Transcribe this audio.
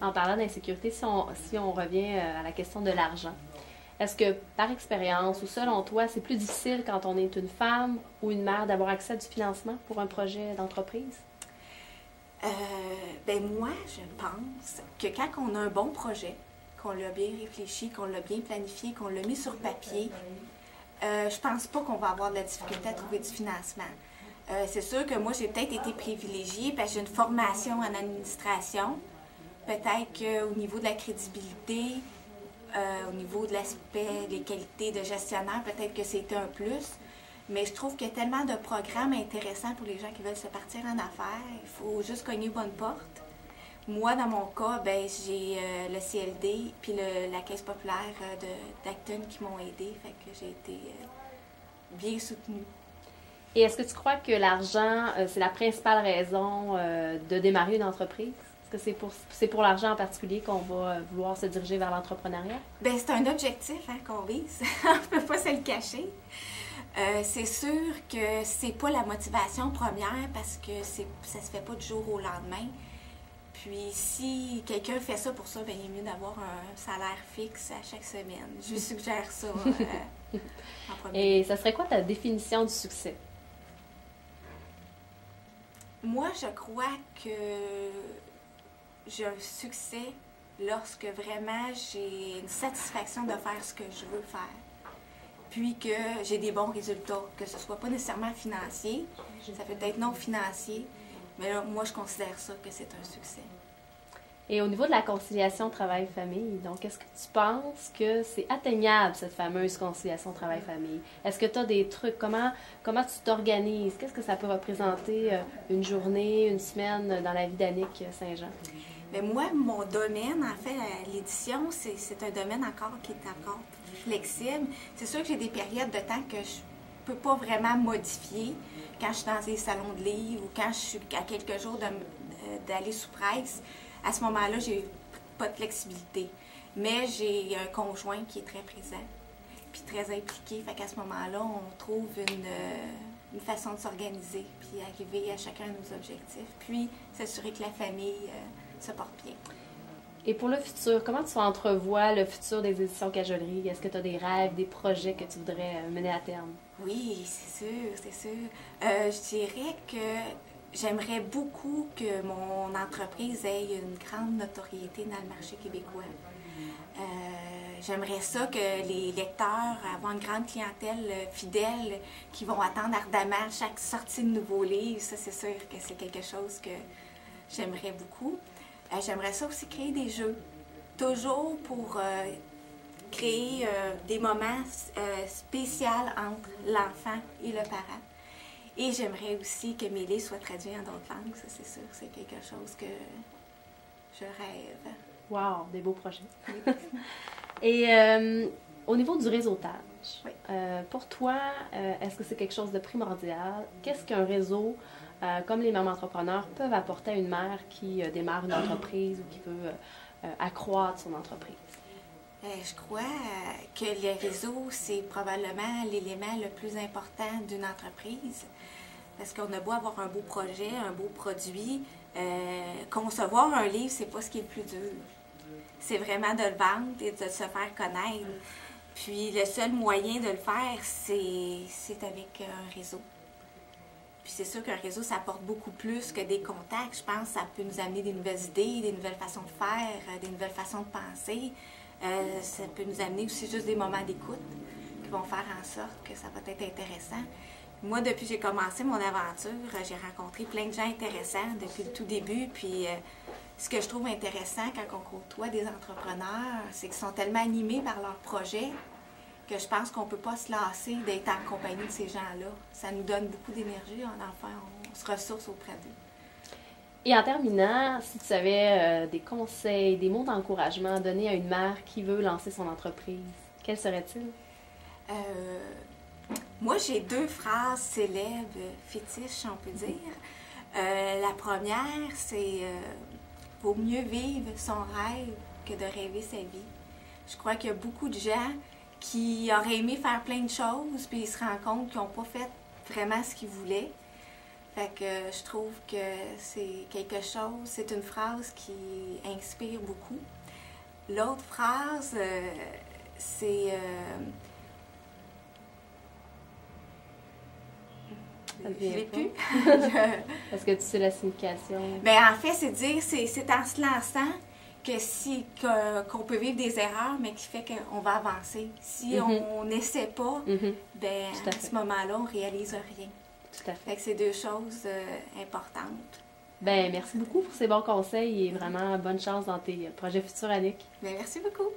En parlant d'insécurité, si on revient à la question de l'argent, est-ce que par expérience ou selon toi, c'est plus difficile quand on est une femme ou une mère d'avoir accès à du financement pour un projet d'entreprise? Moi, je pense que quand on a un bon projet, qu'on l'a bien réfléchi, qu'on l'a bien planifié, qu'on l'a mis sur papier, je pense pas qu'on va avoir de la difficulté à trouver du financement. C'est sûr que moi, j'ai peut-être été privilégiée parce que j'ai une formation en administration. Peut-être qu'au niveau de la crédibilité, au niveau de l'aspect, des qualités de gestionnaire, peut-être que c'était un plus. Mais je trouve qu'il y a tellement de programmes intéressants pour les gens qui veulent se partir en affaires. Il faut juste cogner aux bonnes portes. Moi, dans mon cas, j'ai le CLD puis la Caisse populaire d'Acton qui m'ont aidée. Fait que j'ai été bien soutenue. Et est-ce que tu crois que l'argent, c'est la principale raison de démarrer une entreprise? Est-ce que c'est pour l'argent en particulier qu'on va vouloir se diriger vers l'entrepreneuriat? C'est un objectif qu'on vise. On ne peut pas se le cacher. C'est sûr que c'est pas la motivation première parce que ça se fait pas du jour au lendemain. Puis si quelqu'un fait ça pour ça, il est mieux d'avoir un salaire fixe à chaque semaine. Je suggère ça en premier. Et ça serait quoi ta définition du succès? Moi, je crois que j'ai un succès lorsque vraiment j'ai une satisfaction de faire ce que je veux faire. Puis que j'ai des bons résultats, que ce ne soit pas nécessairement financier, ça peut être non financier, mais là, moi, je considère ça que c'est un succès. Et au niveau de la conciliation travail-famille, donc, est-ce que tu penses que c'est atteignable, cette fameuse conciliation travail-famille? Est-ce que tu as des trucs? Comment tu t'organises? Qu'est-ce que ça peut représenter une journée, une semaine dans la vie d'Annick Saint-Jean? Mais moi, mon domaine, en fait, l'édition, c'est un domaine qui est encore flexible. C'est sûr que j'ai des périodes de temps que je peux pas vraiment modifier quand je suis dans des salons de livres ou quand je suis à quelques jours d'aller sous presse. À ce moment-là, j'ai pas de flexibilité. Mais j'ai un conjoint qui est très présent puis très impliqué. Fait qu'à ce moment-là, on trouve une façon de s'organiser puis arriver à chacun de nos objectifs. Puis s'assurer que la famille se porte bien. Et pour le futur, comment tu entrevois le futur des éditions Cajolerie? Est-ce que tu as des rêves, des projets que tu voudrais mener à terme? Oui, c'est sûr, c'est sûr. Je dirais que j'aimerais beaucoup que mon entreprise ait une grande notoriété dans le marché québécois. J'aimerais ça que les lecteurs aient une grande clientèle fidèle qui vont attendre ardemment chaque sortie de nouveau livre. Ça, c'est sûr que c'est quelque chose que j'aimerais beaucoup. J'aimerais ça aussi créer des jeux, toujours pour créer des moments spéciaux entre l'enfant et le parent. Et j'aimerais aussi que mes livres soient traduits en d'autres langues, ça c'est sûr, c'est quelque chose que je rêve. Wow, des beaux projets. Et au niveau du réseautage, oui. Pour toi, est-ce que c'est quelque chose de primordial? Qu'est-ce qu'un réseau comme les mamans entrepreneurs peuvent apporter à une mère qui démarre une entreprise ou qui veut accroître son entreprise? Je crois que les réseaux, c'est probablement l'élément le plus important d'une entreprise. Parce qu'on a beau avoir un beau projet, un beau produit, concevoir un livre, c'est pas ce qui est le plus dur. C'est vraiment de le vendre et de se faire connaître. Puis le seul moyen de le faire, c'est avec un réseau. Puis c'est sûr qu'un réseau, ça apporte beaucoup plus que des contacts. Je pense que ça peut nous amener des nouvelles idées, des nouvelles façons de faire, des nouvelles façons de penser. Ça peut nous amener aussi juste des moments d'écoute qui vont faire en sorte que ça va être intéressant. Moi, depuis que j'ai commencé mon aventure, j'ai rencontré plein de gens intéressants depuis le tout début. Puis ce que je trouve intéressant quand on côtoie des entrepreneurs, c'est qu'ils sont tellement animés par leurs projets que je pense qu'on ne peut pas se lasser d'être en compagnie de ces gens-là. Ça nous donne beaucoup d'énergie, on se ressource auprès d'eux. Et en terminant, si tu avais des conseils, des mots d'encouragement à donner à une mère qui veut lancer son entreprise, quels seraient-ils? Moi, j'ai 2 phrases célèbres, fétiches, on peut dire. La première, c'est « Vaut mieux vivre son rêve que de rêver sa vie ». Je crois qu'il y a beaucoup de gens qui auraient aimé faire plein de choses, puis ils se rendent compte qu'ils n'ont pas fait vraiment ce qu'ils voulaient. Fait que je trouve que c'est quelque chose, c'est une phrase qui inspire beaucoup. L'autre phrase, c'est... Ça te je vient l'ai pas? plus. Est-ce que tu sais la signification? Ben, en fait, c'est dire, c'est en se lançant qu'on peut vivre des erreurs, mais qui fait qu'on va avancer. Si on n'essaie pas, ben, Tout à à fait. ce moment-là, on ne réalise rien. Tout à fait. Fait que c'est deux choses importantes. Ben, merci beaucoup pour ces bons conseils et vraiment bonne chance dans tes projets futurs, Annick. Ben, merci beaucoup.